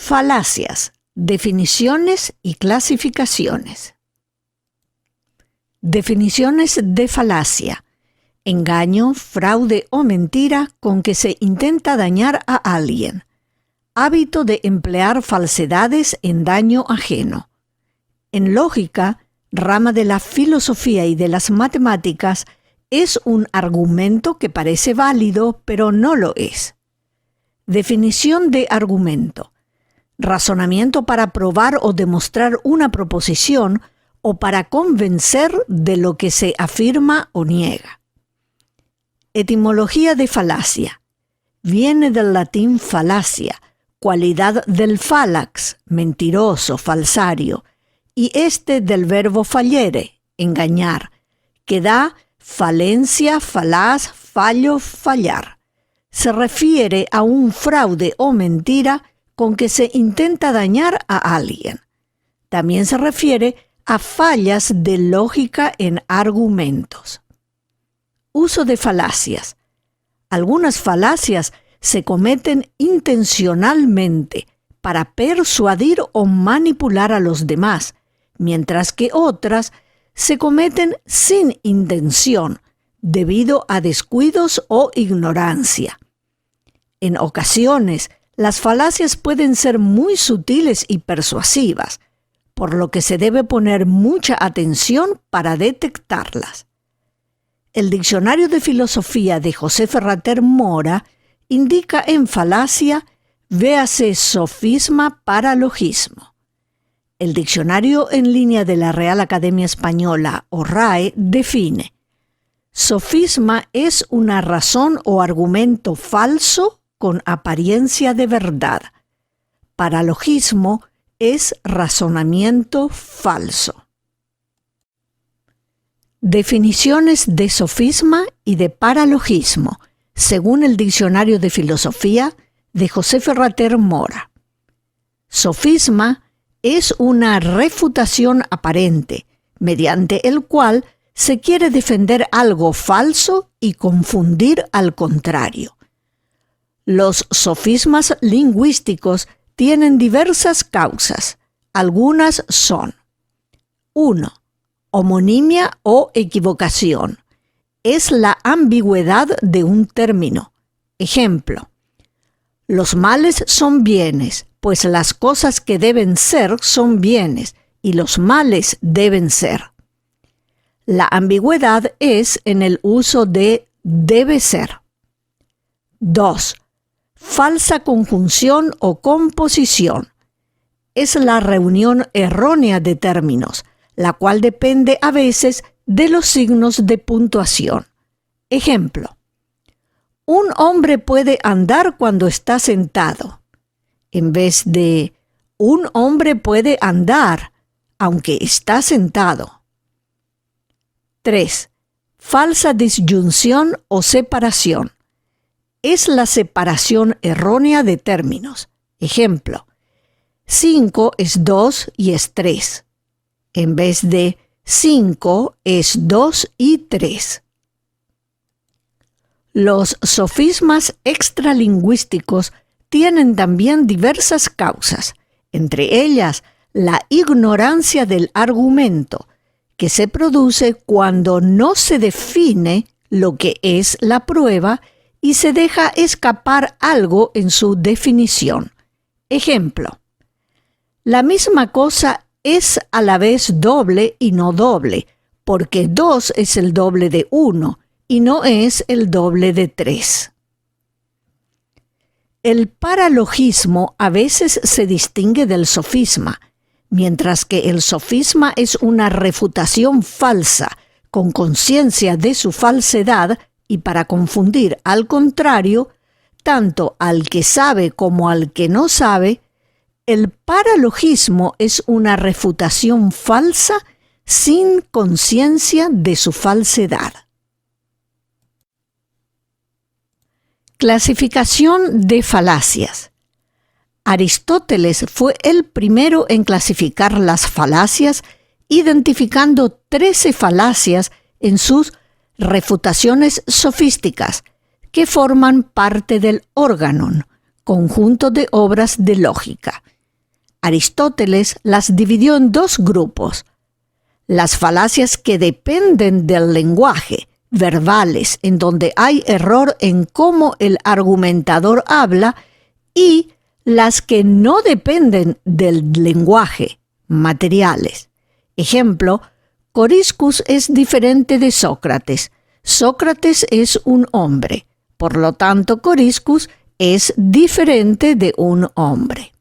Falacias, definiciones y clasificaciones. Definiciones de falacia: engaño, fraude o mentira con que se intenta dañar a alguien. Hábito de emplear falsedades en daño ajeno. En lógica, rama de la filosofía y de las matemáticas, es un argumento que parece válido, pero no lo es. Definición de argumento: razonamiento para probar o demostrar una proposición o para convencer de lo que se afirma o niega. Etimología de falacia: viene del latín falacia, cualidad del fallax, mentiroso, falsario, y del verbo fallere, engañar, que da falencia, falaz, fallo, fallar. Se refiere a un fraude o mentira con que se intenta dañar a alguien. También se refiere a fallas de lógica en argumentos. Uso de falacias: algunas falacias se cometen intencionalmente para persuadir o manipular a los demás, mientras que otras se cometen sin intención, debido a descuidos o ignorancia. En ocasiones, las falacias pueden ser muy sutiles y persuasivas, por lo que se debe poner mucha atención para detectarlas. El Diccionario de Filosofía de José Ferrater Mora indica en falacia, véase sofisma, paralogismo. El Diccionario en línea de la Real Academia Española, o RAE, define: sofisma es una razón o argumento falso con apariencia de verdad. Paralogismo es razonamiento falso. Definiciones de sofisma y de paralogismo, según el Diccionario de Filosofía de José Ferrater Mora. Sofisma es una refutación aparente, mediante el cual se quiere defender algo falso y confundir al contrario. Los sofismas lingüísticos tienen diversas causas. Algunas son: 1. Homonimia o equivocación. Es la ambigüedad de un término. Ejemplo: los males son bienes, pues las cosas que deben ser son bienes, y los males deben ser. La ambigüedad es en el uso de debe ser. 2. Falsa conjunción o composición. Es la reunión errónea de términos, la cual depende a veces de los signos de puntuación. Ejemplo: un hombre puede andar cuando está sentado, en vez de un hombre puede andar aunque está sentado. 3. Falsa disyunción o separación. Es la separación errónea de términos. Ejemplo: 5 es 2 y es 3. En vez de 5 es 2 y 3. Los sofismas extralingüísticos tienen también diversas causas, entre ellas la ignorancia del argumento, que se produce cuando no se define lo que es la prueba y se deja escapar algo en su definición. Ejemplo: la misma cosa es a la vez doble y no doble, porque 2 es el doble de 1 y no es el doble de 3. El paralogismo a veces se distingue del sofisma, mientras que el sofisma es una refutación falsa, con conciencia de su falsedad y para confundir al contrario, tanto al que sabe como al que no sabe. El paralogismo es una refutación falsa sin conciencia de su falsedad. Clasificación de falacias. Aristóteles fue el primero en clasificar las falacias, identificando 13 falacias en sus refutaciones sofísticas, que forman parte del Organon, conjunto de obras de lógica, Aristóteles las dividió en dos grupos: las falacias que dependen del lenguaje, verbales, en donde hay error en cómo el argumentador habla, y las que no dependen del lenguaje, materiales. Ejemplo, Coriscus es diferente de Sócrates. Sócrates es un hombre, por lo tanto Coriscus es diferente de un hombre.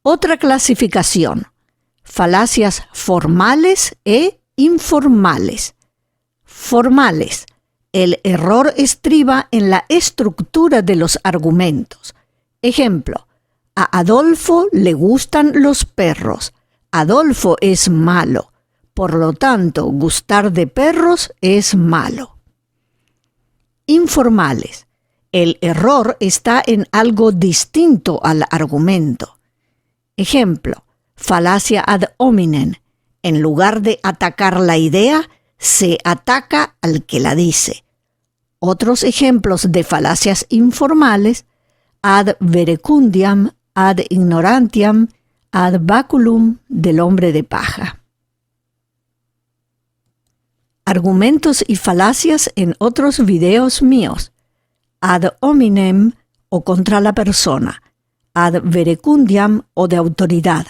Otra clasificación: falacias formales e informales. Formales: el error estriba en la estructura de los argumentos. Ejemplo, a Adolfo le gustan los perros. Adolfo es malo, por lo tanto, gustar de perros es malo. Informales: el error está en algo distinto al argumento. Ejemplo, falacia ad hominem: en lugar de atacar la idea, se ataca al que la dice. Otros ejemplos de falacias informales: ad verecundiam, ad ignorantiam, ad baculum, del hombre de paja. Argumentos y falacias en otros videos míos: ad hominem o contra la persona, ad verecundiam o de autoridad,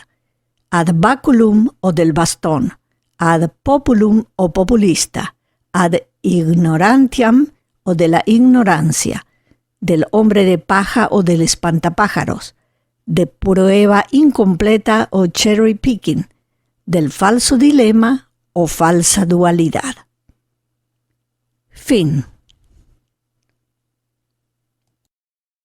ad baculum o del bastón, ad populum o populista, ad ignorantiam o de la ignorancia, del hombre de paja o del espantapájaros, de prueba incompleta o cherry picking, del falso dilema o falsa dualidad. Fin.